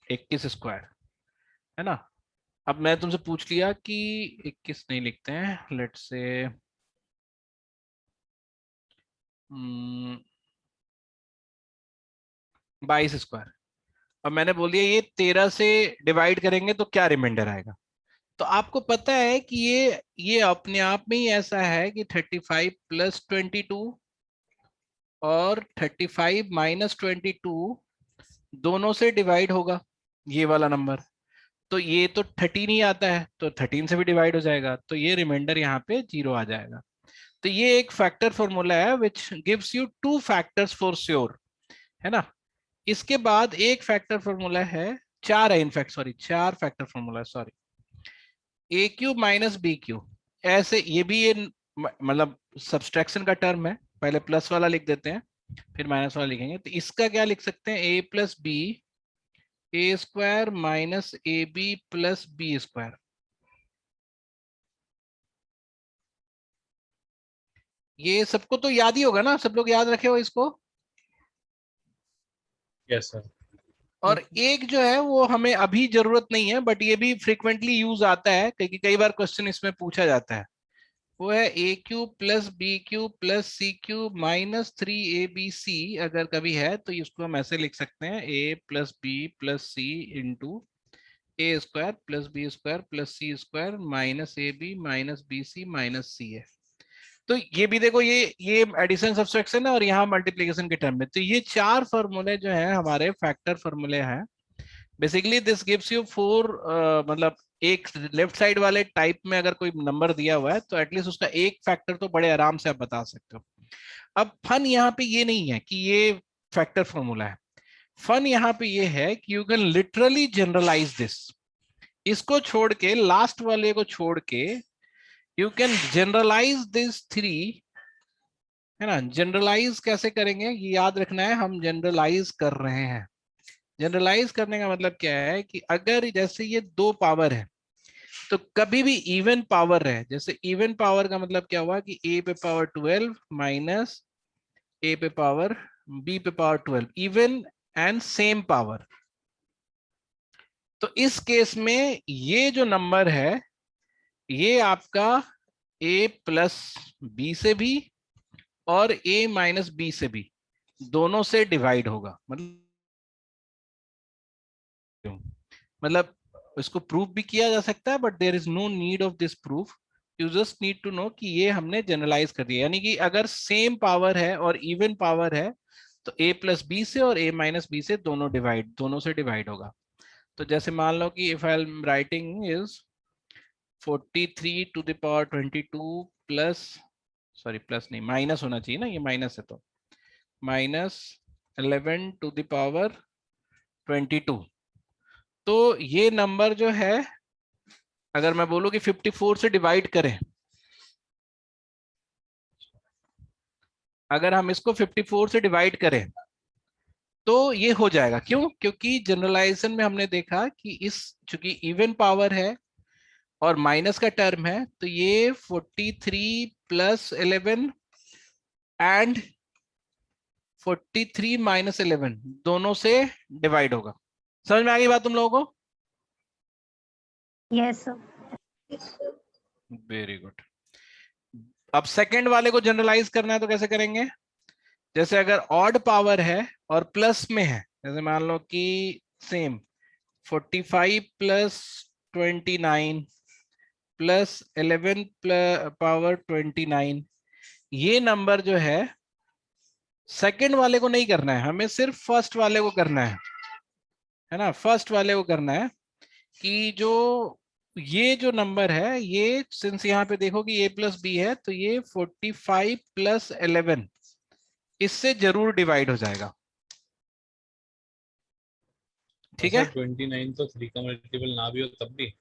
21 स्क्वायर, है ना। अब मैं तुमसे पूछ लिया कि 21 नहीं लिखते हैं, लेट्स से 22 स्क्वायर। अब मैंने बोल दिया ये 13 से डिवाइड करेंगे तो क्या रिमाइंडर आएगा। तो आपको पता है कि ये अपने आप में ही ऐसा है कि 35 प्लस 22 और 35 माइनस 22 दोनों से डिवाइड होगा ये वाला नंबर। तो ये तो 13 ही आता है, तो 13 से भी डिवाइड हो जाएगा, तो ये रिमाइंडर यहाँ पे 0 आ जाएगा। तो ये एक फैक्टर फॉर्मूला है विच gives you 2 factors for sure, है ना। इसके बाद एक फैक्टर फॉर्मूला है, 4 है in fact, sorry 4 factor formula, sorry. A cube minus B cube, ऐसे ये भी ये मतलब सब्सट्रैक्शन का टर्म है, पहले प्लस वाला लिख देते हैं फिर माइनस वाला लिखेंगे। तो इसका क्या लिख सकते हैं, A plus B A square minus A B plus B square. ये सबको तो याद ही होगा ना, सब लोग याद रखे हो इसको। Yes sir. और एक जो है वो हमें अभी जरूरत नहीं है, बट ये भी फ्रिक्वेंटली यूज आता है क्योंकि कई बार क्वेश्चन इसमें पूछा जाता है। वो है A cube plus B cube plus C cube minus 3abc। अगर कभी है तो इसको हम ऐसे लिख सकते हैं, A plus B plus C into A square plus B square plus C square minus A B minus B C minus C है। तो ये भी देखो, ये एडिशन सब्सट्रैक्शन है और यहाँ मल्टीप्लिकेशन के टर्म में। तो ये 4 फॉर्मूले जो है हमारे फैक्टर फॉर्मूले हैं। बेसिकली दिस गिव्स यू 4, मतलब एक लेफ्ट साइड वाले टाइप में अगर कोई नंबर दिया हुआ है तो एटलीस्ट उसका एक फैक्टर तो बड़े आराम से आप बता सकते हो। अब फन यहाँ पे ये नहीं है कि ये फैक्टर फॉर्मूला है, फन यहाँ पे ये है कि you can literally generalise this. इसको छोड़ के, लास्ट वाले को छोड़ के, यू कैन जनरलाइज दिस 3, है ना। जनरलाइज कैसे करेंगे ये याद रखना है, हम जनरलाइज कर रहे हैं। जनरलाइज करने का मतलब क्या है कि अगर जैसे ये 2 पावर है तो कभी भी इवन पावर है, जैसे इवन पावर का मतलब क्या हुआ कि a पे पावर 12 माइनस a पे पावर b पे power 12, even and same power. तो इस केस में ये जो नंबर है ये आपका a प्लस बी से भी और a माइनस बी से भी दोनों से डिवाइड होगा। मतलब इसको प्रूफ भी किया जा सकता है, but there is no need of this proof, you just need to know कि ये हमने जनरलाइज कर दिया। यानी कि अगर सेम पावर है और इवन पावर है तो a प्लस बी से और a माइनस बी से दोनों से डिवाइड होगा। तो जैसे मान लो कि if I am writing is 43 to the power 22 plus, sorry plus नहीं माइनस होना चाहिए ना, ये माइनस है तो माइनस 11 टू द पावर 22। तो ये नंबर जो है अगर मैं बोलूं कि 54 से डिवाइड करें, अगर हम इसको 54 से डिवाइड करें तो ये हो जाएगा। क्यों? क्योंकि जनरलाइजेशन में हमने देखा कि इस चूंकि इवन पावर है और माइनस का टर्म है तो ये 43 प्लस 11 एंड 43 माइनस 11 दोनों से डिवाइड होगा। समझ में आ गई बात तुम लोगों को? Yes sir. Very good. अब सेकंड वाले को जनरलाइज करना है तो कैसे करेंगे? जैसे अगर ऑड पावर है और प्लस में है, जैसे मान लो कि सेम 45 प्लस 29 प्लस 11 पावर 29, ये नंबर जो है सेकंड वाले को नहीं करना है, हमें सिर्फ फर्स्ट वाले को करना है ना, फर्स्ट वाले को करना है। कि जो ये जो नंबर है ये सिंस यहाँ पे देखो कि a प्लस बी है तो ये 45 प्लस 11 इससे जरूर डिवाइड हो जाएगा। ठीक है, 29 तो 3 का मल्टीपल ना भी हो तब भी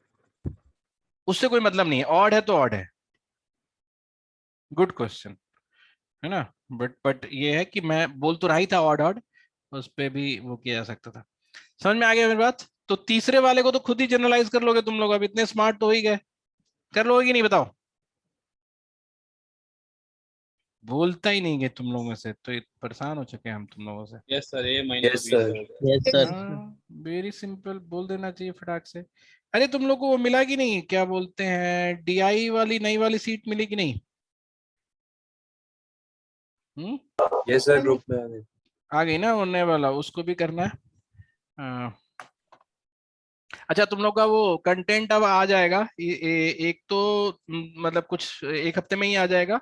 उससे कोई मतलब नहीं है, ऑड है तो ऑड है। गुड क्वेश्चन है ना, बट ये है कि मैं बोल तो रहा ही था ऑड ऑड, उस पे भी वो किया जा सकता था। समझ में आ गया मेरी बात? तो तीसरे वाले को तो खुद ही जनरलाइज कर लोगे तुम लोग, अब इतने स्मार्ट तो हो ही गए, कर लोगे कि नहीं बताओ? बोलता ही नहीं गए तुम लोगों से, तो परेशान हो चुके हैं हम तुम लोगों से। Yes sir a minus Yes, b sir. से हो गया। Yes sir. वेरी सिंपल, बोल देना चाहिए फटाक से। अरे तुम लोग को वो मिला कि नहीं, क्या बोलते हैं, डीआई वाली नई वाली सीट मिली कि नहीं? Yes, sir. Group में आ गए. आ गई ना होने वाला, उसको भी करना है। हाँ। अच्छा तुम लोग का वो कंटेंट अब आ जाएगा, एक तो मतलब कुछ एक हफ्ते में ही आ जाएगा,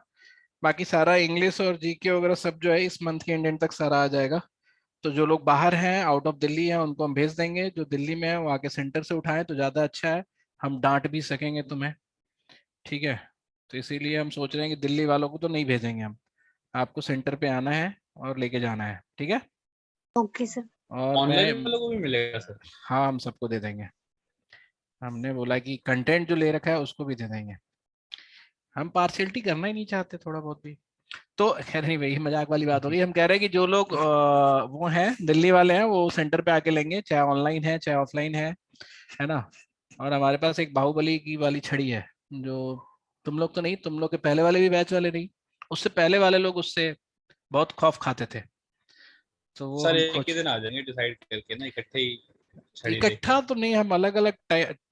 बाकी सारा इंग्लिश और जीके वगैरह सब जो है इस मंथ के एंड तक सारा आ जाएगा। तो जो लोग बाहर हैं, आउट ऑफ दिल्ली हैं, उनको हम भेज देंगे, जो दिल्ली में है वो आके सेंटर से उठाएं तो ज़्यादा अच्छा है, हम डांट भी सकेंगे तुम्हें। ठीक है, तो इसीलिए हम सोच रहे हैं कि दिल्ली वालों को तो नहीं भेजेंगे हम, आपको सेंटर पे आना है और लेके जाना है। ठीक है, ओके सर। और ऑनलाइन मैं, वालों को भी मिलेगा सर? हाँ हम सबको दे देंगे, हमने बोला कि कंटेंट जो ले रखा है उसको भी दे देंगे, हम पार्शियलिटी करना ही नहीं चाहते थोड़ा बहुत भी। तो खैर नहीं भाई, मजाक वाली बात होगी। हम कह रहे हैं कि जो लोग वो हैं दिल्ली वाले हैं वो सेंटर पे आके लेंगे, चाहे ऑनलाइन है चाहे ऑफलाइन है ना। और हमारे पास एक बाहुबली की वाली छड़ी है, जो तुम लोग तो नहीं, तुम लोग के पहले वाले भी बैच वाले नहीं, उससे पहले वाले लोग उससे बहुत खौफ खाते थे, तो वो सर हम एक ही खोज, दिन आ जाएंगे डिसाइड करके ना, इकट्ठे ही छड़ी इकट्ठा लेके। तो नहीं, हम अलग अलग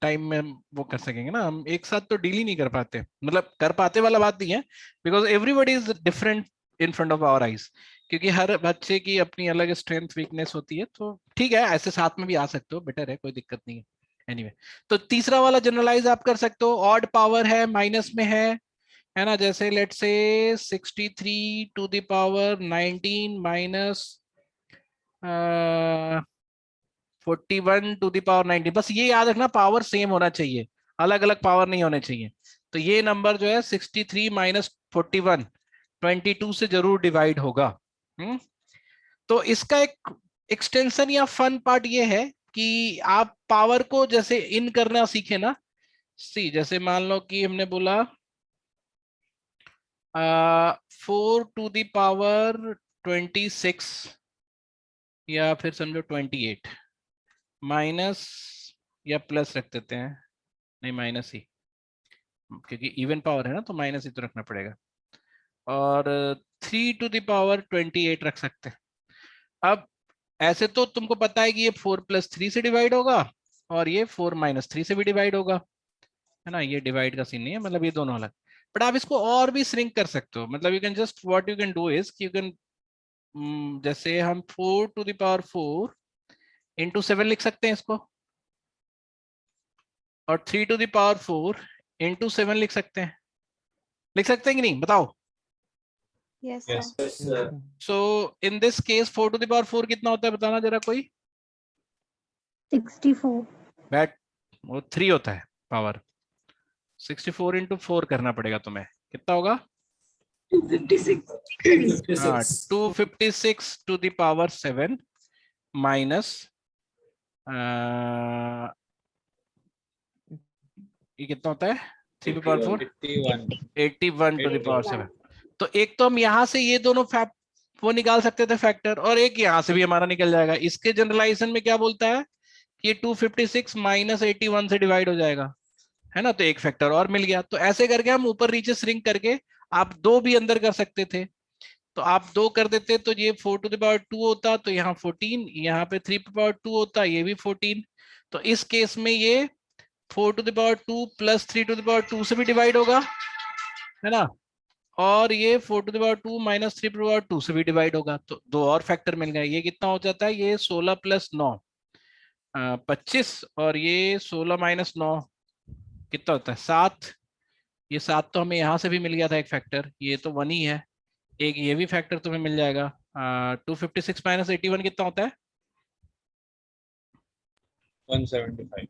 टाइम में वो कर सकेंगे ना, हम एक साथ तो डील ही नहीं कर पाते, मतलब कर पाते वाला बात नहीं है, because everybody is different in front of our eyes, क्योंकि हर बच्चे की अपनी अलग स्ट्रेंथ वीकनेस होती है। तो ठीक है, ऐसे साथ में भी आ सकते हो, बेटर है, कोई दिक्कत नहीं है। एनीवे तो तीसरा वाला जनरलाइज आप कर सकते हो, ऑड पावर है, माइनस में है ना, जैसे let say 63 to the power 19 minus 41 to the power 90, बस ये याद रखना पावर सेम होना चाहिए, अलग अलग पावर नहीं होने चाहिए। तो ये नंबर जो है 63 माइनस 41 22 से जरूर डिवाइड होगा। तो इसका एक एक्सटेंशन या फन पार्ट ये है कि आप पावर को जैसे इन करना सीखे ना, सी जैसे मान लो कि हमने बोला 4 टू द पावर 26 या फिर समझो 28 माइनस या प्लस रख देते हैं, नहीं माइनस ही, क्योंकि इवन पावर है ना तो माइनस ही तो रखना पड़ेगा, और 3 टू द पावर 28 रख सकते हैं। अब ऐसे तो तुमको पता है कि ये 4 प्लस 3 से डिवाइड होगा और ये 4 माइनस 3 से भी डिवाइड होगा, है ना, ये डिवाइड का सीन नहीं है, मतलब ये दोनों अलग। बट आप इसको और भी श्रिंक कर सकते हो, मतलब you can just what you can do is you can, जैसे हम 4 टू द पावर 4 इंटू 7 लिख सकते हैं इसको, और 3 टू द पावर 4 इंटू 7 लिख सकते हैं, लिख सकते हैं कि नहीं बताओ? Yes yes sir. Yes, sir. So in this case 4 to the power 4 कितना होता है बताना जरा कोई? 64। बैट, वो 3 होता है पावर, 64 इंटू 4 करना पड़ेगा तुम्हें, कितना होगा? 56. हाँ 256 टू द पावर 7 माइनस ये कितना होता है 3 to power 4 81 to the power 7। तो एक तो हम यहाँ से ये दोनों वो निकाल सकते थे फैक्टर, और एक यहाँ से भी हमारा निकल जाएगा। इसके जनरलाइजेशन में क्या बोलता है कि ये 256 माइनस 81 से डिवाइड हो जाएगा, है ना, तो एक फैक्टर और मिल गया। तो ऐसे करके हम ऊपर नीचे श्रिंक करके, आप दो भी अंदर कर सकते थे, तो आप दो कर देते तो ये 4 टू द पावर 2 होता, तो यहाँ 14, यहाँ पे 3 टू द पावर 2 होता, ये भी 14। तो इस केस में ये 4 to the power 2 plus 3 to the power 2 से भी डिवाइड होगा, है ना, और ये 4 to the power 2 minus 3 to the power 2 से भी डिवाइड होगा। तो दो और फैक्टर मिल गए। ये कितना हो जाता है, ये 16 प्लस 9 25, और ये 16 माइनस 9 कितना होता है 7। ये 7 तो हमें यहाँ से भी मिल गया था एक फैक्टर, ये तो 1 ही है, एक ये भी फैक्टर तुम्हें मिल जाएगा। 256 माइनस 81 कितना होता है? 175।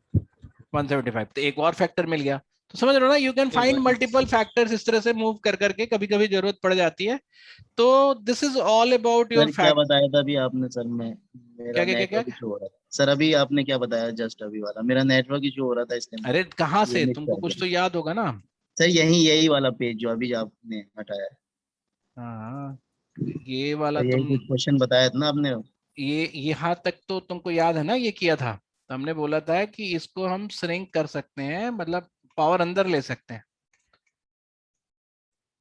175, तो एक और फैक्टर मिल गया। तो समझ रहे हो ना, you can find multiple factors, इस तरह से मूव कर करके कभी कभी जरूरत पड़ जाती है। तो this is all about your sir क्या फैक्ट। बताया था अभी आपने? सर मैं क्या मेरा क्या क्या क्या? नेटवर्क इशू हो रहा था सर। अभी आपने क्या बताया जस्ट अभी वाला? मेरा नेटवर्क इशू हो रहा था इसलिए मैं अरे कहाँ ये से, मिस तुमको कर कुछ गया। तो याद होगा ना। सर यही वाला पेज जो अभी आपने हटाया है। हाँ, ये वाला सर यही तुम, कुछ क्वेश्चन बताया था ना आपने। ये यहाँ तक तो तुमको याद है ना, ये किया था। तो हमने बोला था कि इसको हम श्रिंक कर सकते हैं, मतलब पावर अंदर ले सकते हैं,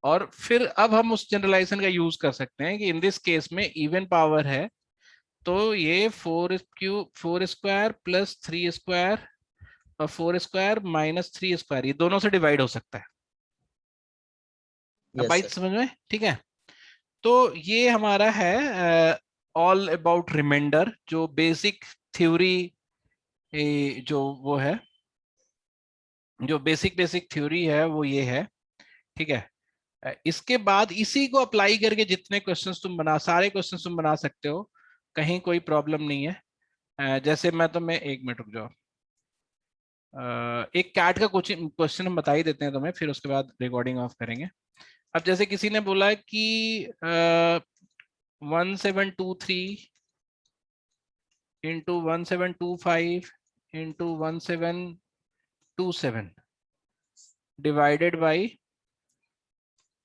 और फिर अब हम उस जनरलाइजेशन का यूज कर सकते हैं कि इन दिस केस में इवन पावर है, तो ये 4 स्क्वायर प्लस 3 स्क्वायर और 4 स्क्वायर माइनस 3 स्क्वायर, ये दोनों से डिवाइड हो सकता है। अब यस बात सर। समझ में, ठीक है। तो ये हमारा है ऑल अबाउट रिमाइंडर, जो बेसिक थ्योरी, जो वो है, जो बेसिक थ्योरी है वो ये है, ठीक है। इसके बाद इसी को अप्लाई करके जितने क्वेश्चंस तुम बना, सारे क्वेश्चंस तुम बना सकते हो, कहीं कोई प्रॉब्लम नहीं है। जैसे मैं तुम्हें, एक मिनट रुक जाओ, एक कैट का क्वेश्चन हम बता ही देते हैं तुम्हें, फिर उसके बाद रिकॉर्डिंग ऑफ करेंगे। अब जैसे किसी ने बोला है कि 1723 इंटू 1725 इंटू 1727 डिवाइडेड बाई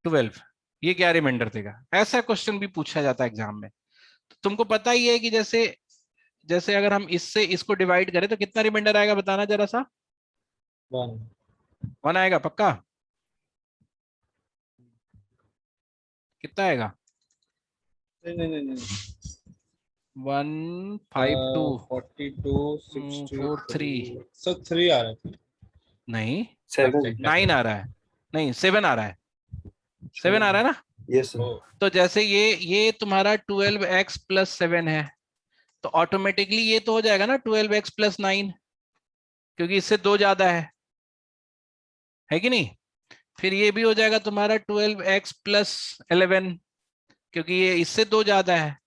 12, ये क्या रिमाइंडर देगा? ऐसा क्वेश्चन भी पूछा जाता है एग्जाम में। तो तुमको पता ही है कि जैसे जैसे अगर हम इससे इसको डिवाइड करें तो कितना रिमाइंडर आएगा, बताना जरा सा। 1। 1 आएगा पक्का? कितना आएगा? नहीं 152 42 43 63 सर 3 आ रहा है। नहीं, 7। 9 आ रहा है, नहीं 7 आ रहा है, 7 आ रहा है ना। Yes sir. तो जैसे ये तुम्हारा 12x प्लस 7 है, तो ऑटोमेटिकली ये तो हो जाएगा ना 12x प्लस 9, क्योंकि इससे 2 ज्यादा है कि नहीं। फिर ये भी हो जाएगा तुम्हारा 12x प्लस 11, क्योंकि ये इससे 2 ज्यादा है।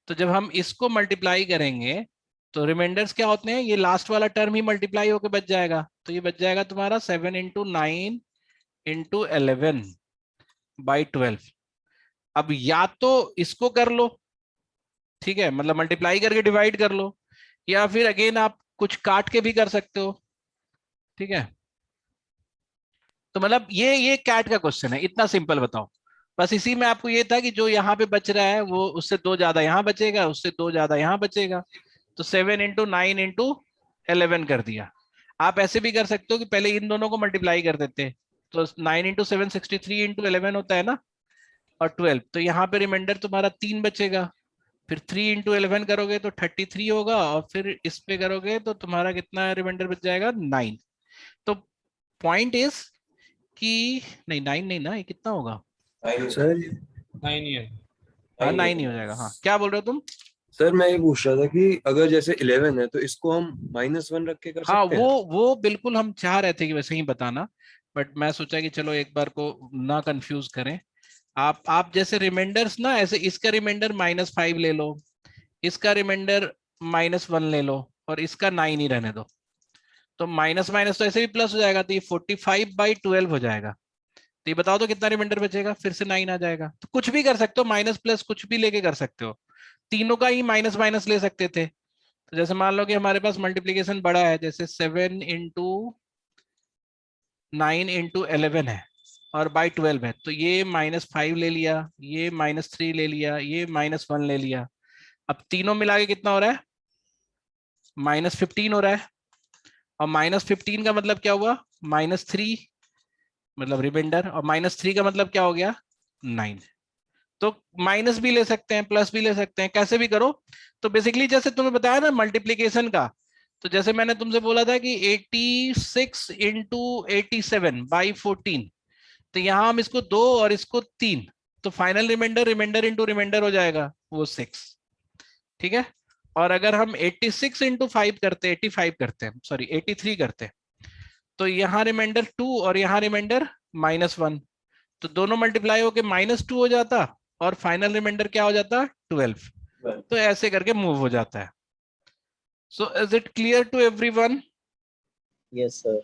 तो जब हम इसको मल्टीप्लाई करेंगे तो रिमाइंडर्स क्या होते हैं, ये लास्ट वाला टर्म ही मल्टीप्लाई होकर बच जाएगा। तो ये बच जाएगा तुम्हारा 7 इंटू 9 इंटू 11 बाई 12। अब या तो इसको कर लो, ठीक है, मतलब मल्टीप्लाई करके डिवाइड कर लो, या फिर अगेन आप कुछ काट के भी कर सकते हो, ठीक है। तो मतलब ये कैट का क्वेश्चन है, इतना सिंपल बताओ। बस इसी में आपको ये था कि जो यहाँ पे बच रहा है वो उससे 2 ज्यादा यहाँ बचेगा, उससे 2 ज्यादा यहाँ बचेगा। तो 7 इंटू 9 इंटू 11 कर दिया। आप ऐसे भी कर सकते हो कि पहले इन दोनों को मल्टीप्लाई कर देते, तो 9 इंटू 7 63 इंटू 11 होता है ना, और 12, तो यहाँ पे रिमाइंडर तुम्हारा 3 बचेगा। फिर 3 इंटू 11 करोगे तो 33 होगा, और फिर इस पे करोगे तो तुम्हारा कितना रिमाइंडर बच जाएगा, 9। तो पॉइंट इज कि नहीं 9 नहीं ना, ये कितना होगा सर 9 ही है। हाँ 9 ही हो जाएगा। हाँ क्या बोल रहे हो तुम? सर मैं ये पूछ रहा था कि अगर जैसे 11 है तो इसको हम -1 रख के कर हाँ सकते हैं? वो बिल्कुल हम चाह रहे थे कि वैसे ही बताना, बट मैं सोचा कि चलो एक बार को ना कंफ्यूज करें। आप जैसे रिमाइंडर्स ना, ऐसे इसका रिमाइंडर -5 ले लो, इसका रिमाइंडर -1 ले लो, और इसका 9 ही रहने दो। तो माइनस माइनस तो ऐसे भी प्लस हो जाएगा, तो ये 45/12 हो जाएगा। तो ये बताओ तो कितना रिमाइंडर बचेगा, फिर से 9 आ जाएगा। तो कुछ भी कर सकते हो, माइनस प्लस कुछ भी लेके कर सकते हो, तीनों का ही माइनस माइनस ले सकते थे। तो जैसे मान लो कि हमारे पास मल्टीप्लीकेशन बड़ा है, जैसे 7 इंटू 9 इंटू 11 है और बाई 12 है, तो ये -5 ले लिया, ये -3 ले लिया, ये -1 ले लिया। अब तीनों मिला के कितना हो रहा है, -15 हो रहा है। और -15 का मतलब क्या हुआ, -3 मतलब रिमाइंडर, और -3 का मतलब क्या हो गया, 9। तो माइनस भी ले सकते हैं, प्लस भी ले सकते हैं, कैसे भी करो। तो बेसिकली जैसे तुमने बताया ना मल्टीप्लीकेशन का, तो जैसे मैंने तुमसे बोला था कि 86 इंटू 87 बाई 14, तो यहाँ हम इसको 2 और इसको 3, तो फाइनल रिमाइंडर इंटू रिमाइंडर हो जाएगा वो 6, ठीक है। और अगर हम 86 इंटू 5 करते, 85 करते हैं, सॉरी 83 करते हैं, तो यहाँ रिमाइंडर 2 और यहाँ रिमाइंडर -1, तो दोनों मल्टीप्लाई होके -2 हो जाता, और फाइनल रिमाइंडर क्या हो जाता, 12। तो ऐसे करके मूव हो जाता है। So is it clear to everyone? Yes sir